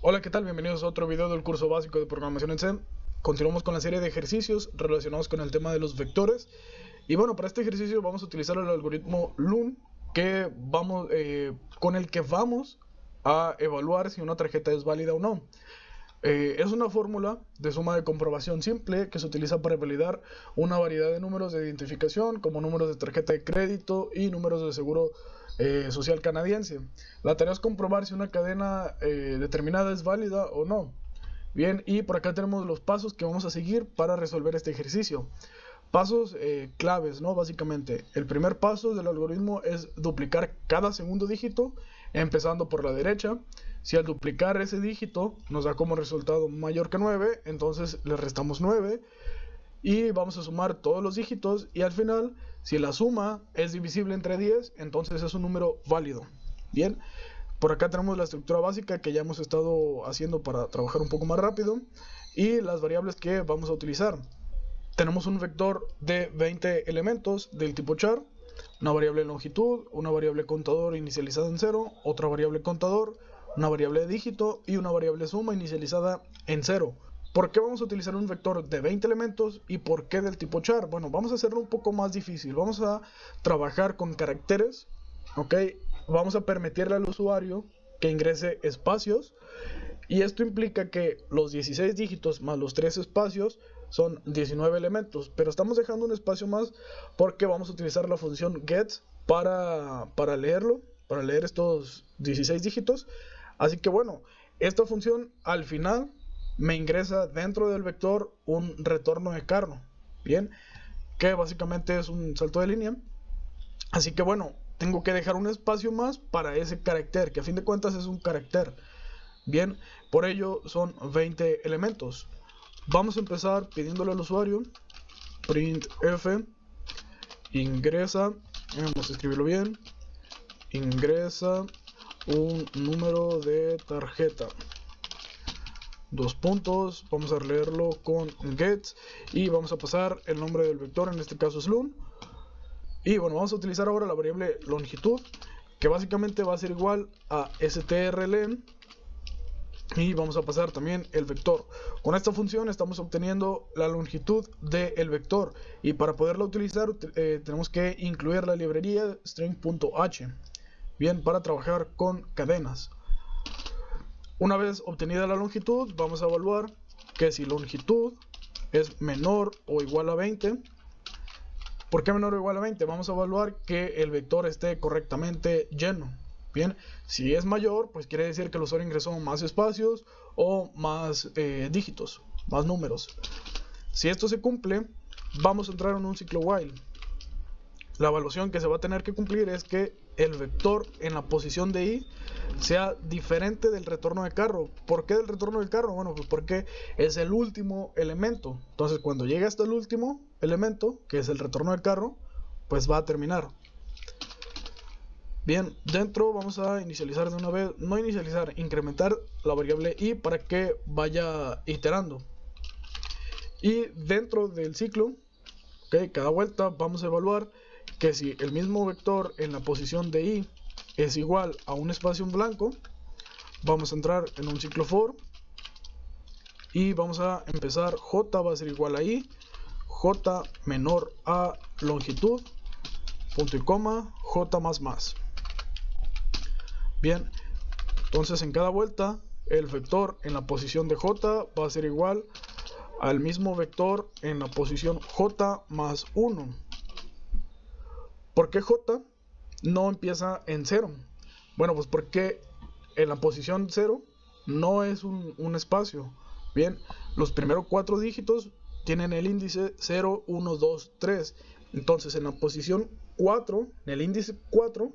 Hola, ¿qué tal? Bienvenidos a otro video del curso básico de programación en C. Continuamos con la serie de ejercicios relacionados con el tema de los vectores. Y bueno, para este ejercicio vamos a utilizar el algoritmo LUN con el que vamos a evaluar si una tarjeta es válida o no. Es una fórmula de suma de comprobación simple que se utiliza para validar una variedad de números de identificación, como números de tarjeta de crédito y números de seguro social canadiense. La tarea es comprobar si una cadena determinada es válida o no. Bien, y por acá tenemos los pasos que vamos a seguir para resolver este ejercicio. Pasos claves, ¿no? Básicamente, el primer paso del algoritmo es duplicar cada segundo dígito, empezando por la derecha. Si al duplicar ese dígito nos da como resultado mayor que 9, entonces le restamos 9 y vamos a sumar todos los dígitos, y al final, si la suma es divisible entre 10, entonces es un número válido. Bien, por acá tenemos la estructura básica que ya hemos estado haciendo para trabajar un poco más rápido, y las variables que vamos a utilizar. Tenemos un vector de 20 elementos del tipo char, una variable longitud, una variable contador inicializada en 0, otra variable contador, una variable de dígito y una variable suma inicializada en 0. ¿Por qué vamos a utilizar un vector de 20 elementos y por qué del tipo char? Bueno, vamos a hacerlo un poco más difícil. Vamos a trabajar con caracteres, ¿ok? Vamos a permitirle al usuario que ingrese espacios, y esto implica que los 16 dígitos más los 3 espacios son 19 elementos, pero estamos dejando un espacio más porque vamos a utilizar la función get para leer estos 16 dígitos. Así que bueno, esta función al final me ingresa dentro del vector un retorno de carro, bien, que básicamente es un salto de línea. Así que bueno, tengo que dejar un espacio más para ese carácter, que a fin de cuentas es un carácter. Bien, por ello son 20 elementos. Vamos a empezar pidiéndole al usuario printf ingresa, vamos a escribirlo bien, ingresa un número de tarjeta, dos puntos, vamos a leerlo con get y vamos a pasar el nombre del vector, en este caso es LUN. Y bueno, vamos a utilizar ahora la variable longitud, que básicamente va a ser igual a strlen, y vamos a pasar también el vector. Con esta función estamos obteniendo la longitud del vector, y para poderla utilizar tenemos que incluir la librería string.h, bien, para trabajar con cadenas. Una vez obtenida la longitud, vamos a evaluar que si longitud es menor o igual a 20. ¿Por qué menor o igual a 20? Vamos a evaluar que el vector esté correctamente lleno. Bien, si es mayor, pues quiere decir que el usuario ingresó más espacios o más dígitos, más números. Si esto se cumple, vamos a entrar en un ciclo while. La evaluación que se va a tener que cumplir es que el vector en la posición de i sea diferente del retorno de carro. ¿Por qué del retorno del carro? Bueno, pues porque es el último elemento. Entonces, cuando llegue hasta el último elemento, que es el retorno del carro, pues va a terminar. Bien, dentro vamos a inicializar de una vez, no inicializar, incrementar la variable i para que vaya iterando. Y dentro del ciclo, okay, cada vuelta vamos a evaluar que si el mismo vector en la posición de i es igual a un espacio en blanco, vamos a entrar en un ciclo for y vamos a empezar j va a ser igual a i, j menor a longitud, punto y coma, j más más. Bien, entonces en cada vuelta el vector en la posición de j va a ser igual al mismo vector en la posición j más 1. ¿Por qué j no empieza en 0? Bueno, pues porque en la posición 0 no es un espacio. Bien, los primeros 4 dígitos tienen el índice 0, 1, 2, 3. Entonces en la posición 4, en el índice 4,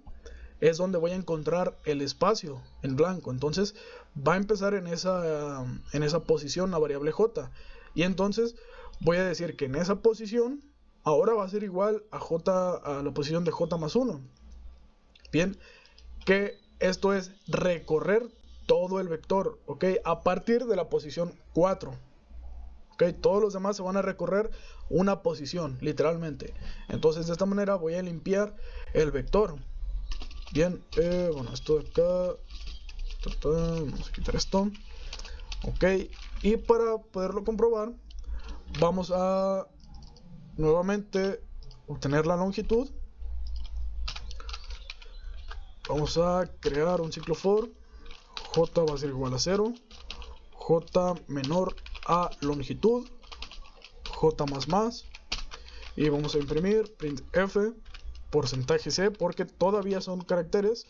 es donde voy a encontrar el espacio en blanco. Entonces va a empezar en esa posición la variable j. Y entonces voy a decir que en esa posición ahora va a ser igual a la posición de j más 1. Bien, que esto es recorrer todo el vector, ¿ok? A partir de la posición 4. ¿Ok? Todos los demás se van a recorrer una posición, literalmente. Entonces de esta manera voy a limpiar el vector. Bien, bueno, esto de acá Vamos a quitar esto. Ok, y para poderlo comprobar, vamos a nuevamente obtener la longitud. Vamos a crear un ciclo for. J va a ser igual a 0. J menor a longitud. J más. Y vamos a imprimir printf porcentaje C, porque todavía son caracteres.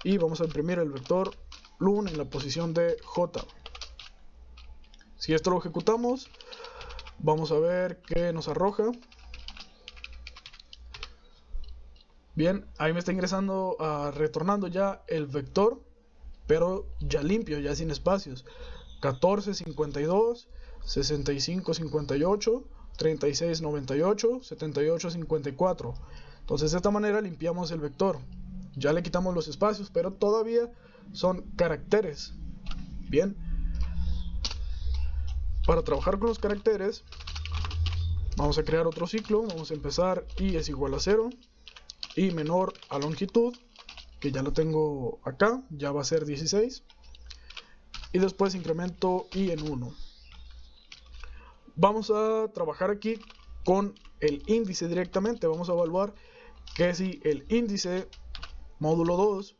Y vamos a imprimir el vector lun en la posición de J. Si esto lo ejecutamos, vamos a ver qué nos arroja. Bien, ahí me está ingresando, retornando ya el vector, pero ya limpio, ya sin espacios. 14, 52, 65, 58, 36, 98, 78, 54. Entonces de esta manera limpiamos el vector. Ya le quitamos los espacios, pero todavía son caracteres. Bien. Para trabajar con los caracteres, vamos a crear otro ciclo. Vamos a empezar y es igual a 0. Y menor a longitud, que ya lo tengo acá, ya va a ser 16. Y después incremento y en 1. Vamos a trabajar aquí con el índice directamente. Vamos a evaluar que si el índice módulo 2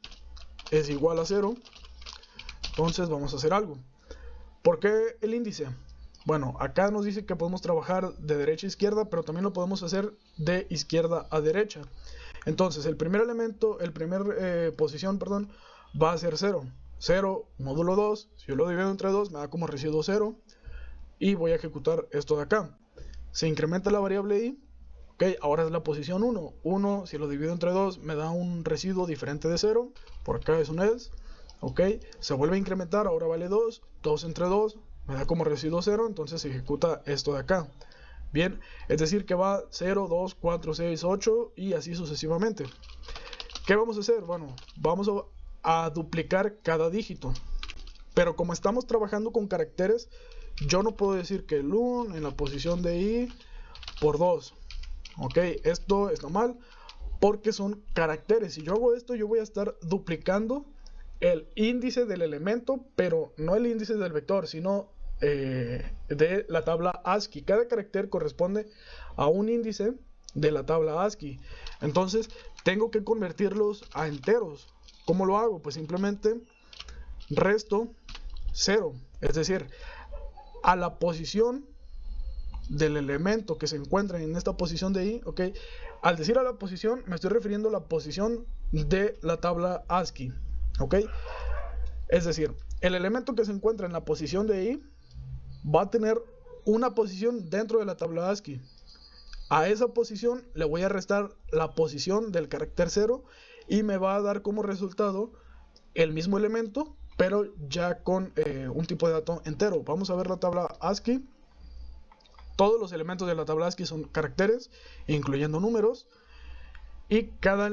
es igual a 0, entonces vamos a hacer algo. ¿Por qué el índice? Bueno, acá nos dice que podemos trabajar de derecha a izquierda, pero también lo podemos hacer de izquierda a derecha. Entonces el primer elemento, posición, va a ser 0. 0 módulo 2, si yo lo divido entre 2 me da como residuo 0. Y voy a ejecutar esto de acá. Se incrementa la variable i. Ok, ahora es la posición 1. 1, si lo divido entre 2 me da un residuo diferente de 0. Por acá es un else. Ok, se vuelve a incrementar, ahora vale 2. 2 entre 2 me da como residuo 0. Entonces se ejecuta esto de acá. Bien, es decir que va 0, 2, 4, 6, 8 y así sucesivamente. ¿Qué vamos a hacer? Bueno, vamos a duplicar cada dígito. Pero como estamos trabajando con caracteres, yo no puedo decir que el 1 en la posición de i por 2. Ok, esto está mal porque son caracteres. Si yo hago esto, yo voy a estar duplicando el índice del elemento, pero no el índice del vector, sino de la tabla ASCII. Cada carácter corresponde a un índice de la tabla ASCII. Entonces tengo que convertirlos a enteros. ¿Cómo lo hago? Pues simplemente resto 0, es decir, a la posición del elemento que se encuentra en esta posición de i. Ok, al decir a la posición me estoy refiriendo a la posición de la tabla ASCII. Ok, es decir, el elemento que se encuentra en la posición de i va a tener una posición dentro de la tabla ASCII. A esa posición le voy a restar la posición del carácter 0 y me va a dar como resultado el mismo elemento, pero ya con un tipo de dato entero. Vamos a ver la tabla ASCII. Todos los elementos de la tabla ASCII son caracteres, incluyendo números. Y cada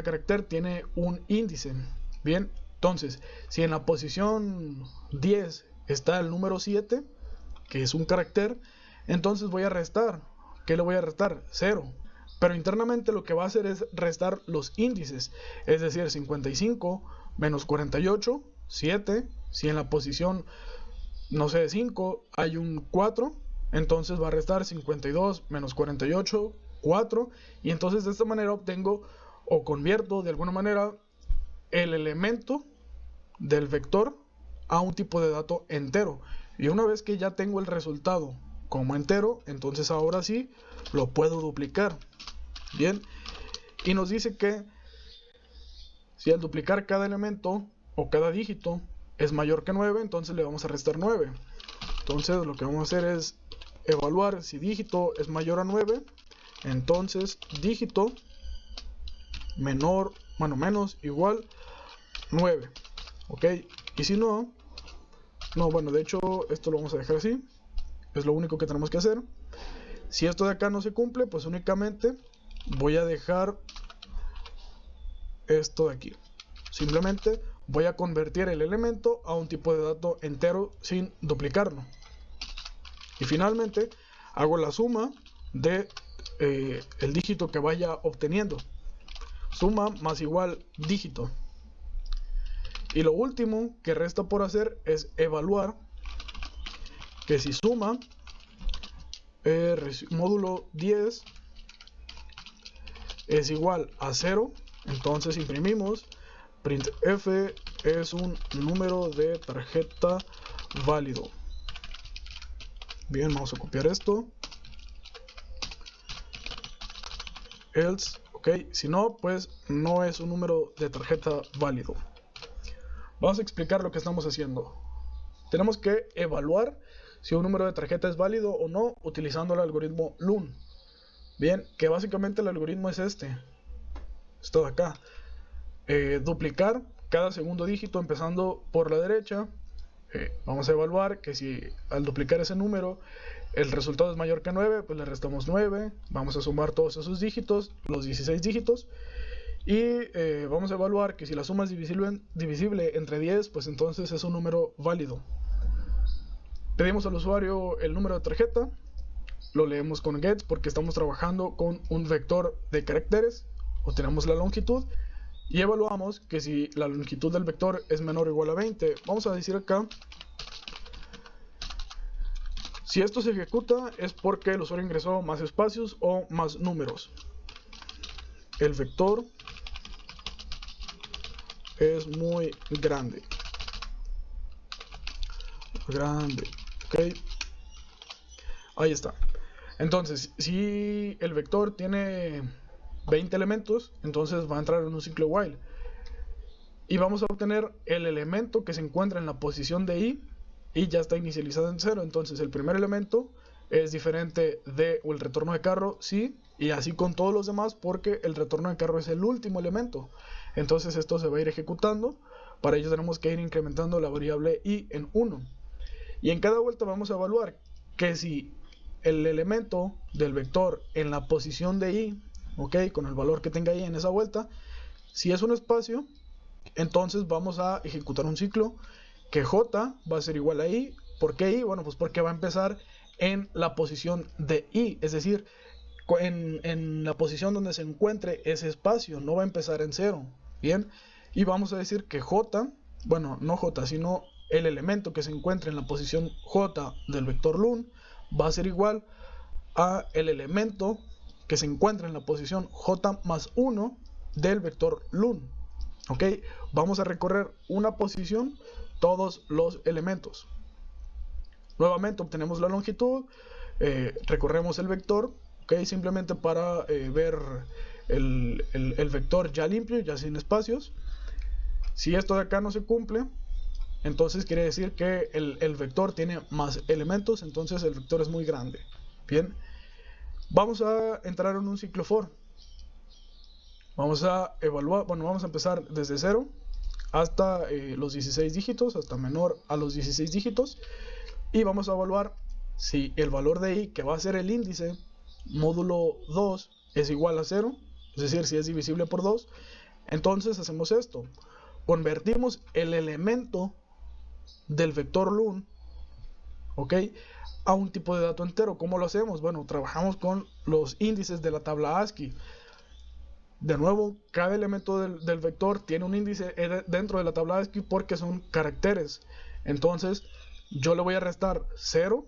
carácter tiene un índice. Bien, entonces, si en la posición 10 está el número 7, que es un carácter, entonces voy a restar. ¿Qué le voy a restar? 0. Pero internamente lo que va a hacer es restar los índices. Es decir, 55 menos 48, 7. Si en la posición, no sé, 5 hay un 4, entonces va a restar 52 menos 48, 4. Y entonces de esta manera obtengo o convierto de alguna manera el elemento del vector a un tipo de dato entero. Y una vez que ya tengo el resultado como entero, entonces ahora sí lo puedo duplicar. Bien, y nos dice que si al duplicar cada elemento o cada dígito es mayor que 9, entonces le vamos a restar 9. Entonces lo que vamos a hacer es evaluar si dígito es mayor a 9, entonces dígito menos igual 9. Ok, y si no, bueno, de hecho esto lo vamos a dejar así, es lo único que tenemos que hacer. Si esto de acá no se cumple, pues únicamente voy a dejar esto de aquí. Simplemente voy a convertir el elemento a un tipo de dato entero sin duplicarlo. Y finalmente hago la suma de el dígito que vaya obteniendo. Suma más igual dígito. Y lo último que resta por hacer es evaluar que si suma módulo 10 es igual a 0, entonces imprimimos printf es un número de tarjeta válido. Bien, vamos a copiar esto. Else, ok, si no, pues no es un número de tarjeta válido. Vamos a explicar lo que estamos haciendo. Tenemos que evaluar si un número de tarjeta es válido o no utilizando el algoritmo LUN. Bien, que básicamente el algoritmo es esto de acá. Duplicar cada segundo dígito empezando por la derecha. Vamos a evaluar que si al duplicar ese número el resultado es mayor que 9, pues le restamos 9. Vamos a sumar todos esos dígitos, los 16 dígitos. Y vamos a evaluar que si la suma es divisible entre 10, pues entonces es un número válido. Pedimos al usuario el número de tarjeta, lo leemos con get porque estamos trabajando con un vector de caracteres, obtenemos la longitud y evaluamos que si la longitud del vector es menor o igual a 20. Vamos a decir acá, si esto se ejecuta es porque el usuario ingresó más espacios o más números. El vector es muy grande, ok, ahí está. Entonces, si el vector tiene 20 elementos, entonces va a entrar en un ciclo while y vamos a obtener el elemento que se encuentra en la posición de i y ya está inicializado en 0. Entonces el primer elemento es diferente de el retorno de carro, sí, y así con todos los demás porque el retorno de carro es el último elemento. Entonces esto se va a ir ejecutando. Para ello tenemos que ir incrementando la variable i en 1 y en cada vuelta vamos a evaluar que si el elemento del vector en la posición de i, ok, con el valor que tenga i en esa vuelta, si es un espacio, entonces vamos a ejecutar un ciclo que j va a ser igual a i. ¿Por qué i? Bueno, pues porque va a empezar en la posición de i, es decir, en la posición donde se encuentre ese espacio, no va a empezar en 0. Bien, y vamos a decir que j, bueno, no j, sino el elemento que se encuentre en la posición j del vector LUN va a ser igual a el elemento que se encuentra en la posición j más 1 del vector LUN. Ok, vamos a recorrer una posición, todos los elementos. Nuevamente obtenemos la longitud, recorremos el vector, ok, simplemente para ver el vector ya limpio, ya sin espacios. Si esto de acá no se cumple, entonces quiere decir que el vector tiene más elementos, entonces el vector es muy grande. Bien, vamos a entrar en un ciclo for. Vamos a evaluar, bueno, vamos a empezar desde 0 hasta los 16 dígitos, hasta menor a los 16 dígitos. Y vamos a evaluar si el valor de i, que va a ser el índice, módulo 2, es igual a 0, es decir, si es divisible por 2. Entonces hacemos esto, convertimos el elemento del vector LUN, ok, a un tipo de dato entero. ¿Cómo lo hacemos? Bueno, trabajamos con los índices de la tabla ASCII. De nuevo, cada elemento del vector tiene un índice dentro de la tabla ASCII porque son caracteres. Entonces yo le voy a restar 0,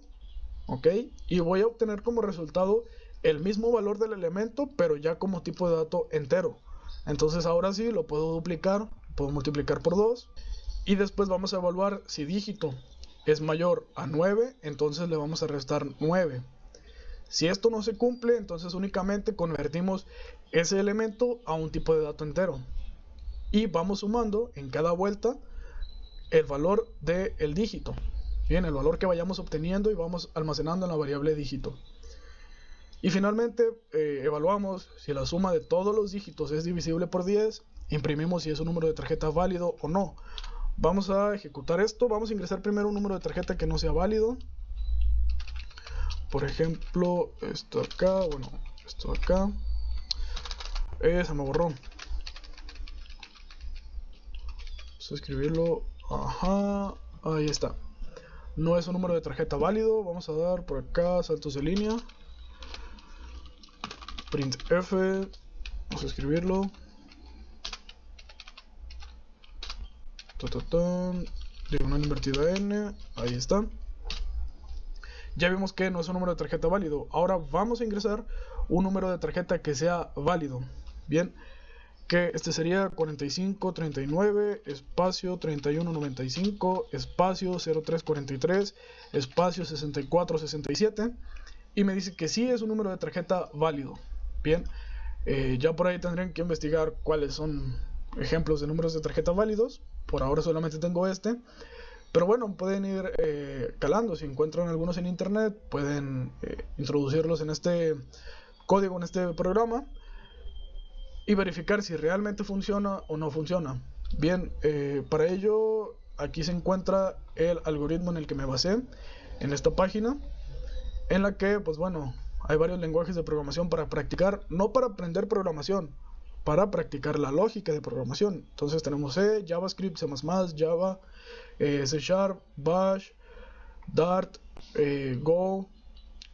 ok, y voy a obtener como resultado el mismo valor del elemento, pero ya como tipo de dato entero. Entonces ahora sí lo puedo duplicar, puedo multiplicar por 2 y después vamos a evaluar si dígito es mayor a 9, entonces le vamos a restar 9. Si esto no se cumple, entonces únicamente convertimos ese elemento a un tipo de dato entero y vamos sumando en cada vuelta el valor del dígito. Bien, el valor que vayamos obteniendo y vamos almacenando en la variable dígito. Y finalmente evaluamos si la suma de todos los dígitos es divisible por 10, imprimimos si es un número de tarjeta válido o no. Vamos a ejecutar esto, vamos a ingresar primero un número de tarjeta que no sea válido. Por ejemplo, esto acá, bueno, esto acá. Se me borró. Vamos a escribirlo. Ajá, ahí está. No es un número de tarjeta válido. Vamos a dar por acá saltos de línea. Printf. Vamos a escribirlo. diagonal invertida n, ahí está. Ya vimos que no es un número de tarjeta válido. Ahora vamos a ingresar un número de tarjeta que sea válido. Bien, que este sería 4539 espacio 3195 espacio 0343 espacio 6467, y me dice que sí es un número de tarjeta válido. Bien, ya por ahí tendrían que investigar cuáles son ejemplos de números de tarjeta válidos. Por ahora solamente tengo este, pero bueno, pueden ir calando. Si encuentran algunos en internet, pueden introducirlos en este código, en este programa, y verificar si realmente funciona o no funciona. Bien, para ello aquí se encuentra el algoritmo en el que me basé en esta página, en la que pues bueno, hay varios lenguajes de programación para practicar, no para aprender programación, para practicar la lógica de programación. Entonces tenemos C, JavaScript, C++, Java, C Sharp, Bash, Dart, Go,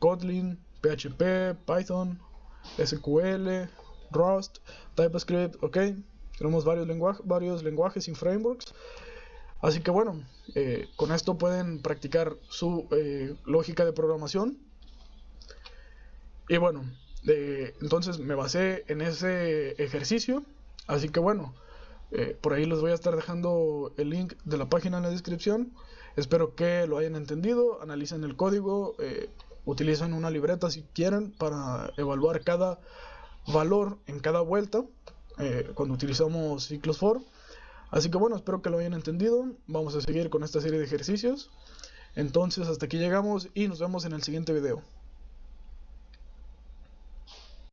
Kotlin, PHP, Python, SQL, Rust, TypeScript, ok. Tenemos varios lenguajes y frameworks. Así que bueno, con esto pueden practicar su lógica de programación. Y bueno, entonces me basé en ese ejercicio. Así que bueno, por ahí les voy a estar dejando el link de la página en la descripción. Espero que lo hayan entendido. Analicen el código, utilicen una libreta si quieren para evaluar cada valor en cada vuelta cuando utilizamos ciclos for. Así que bueno, espero que lo hayan entendido. Vamos a seguir con esta serie de ejercicios. Entonces hasta aquí llegamos y nos vemos en el siguiente video.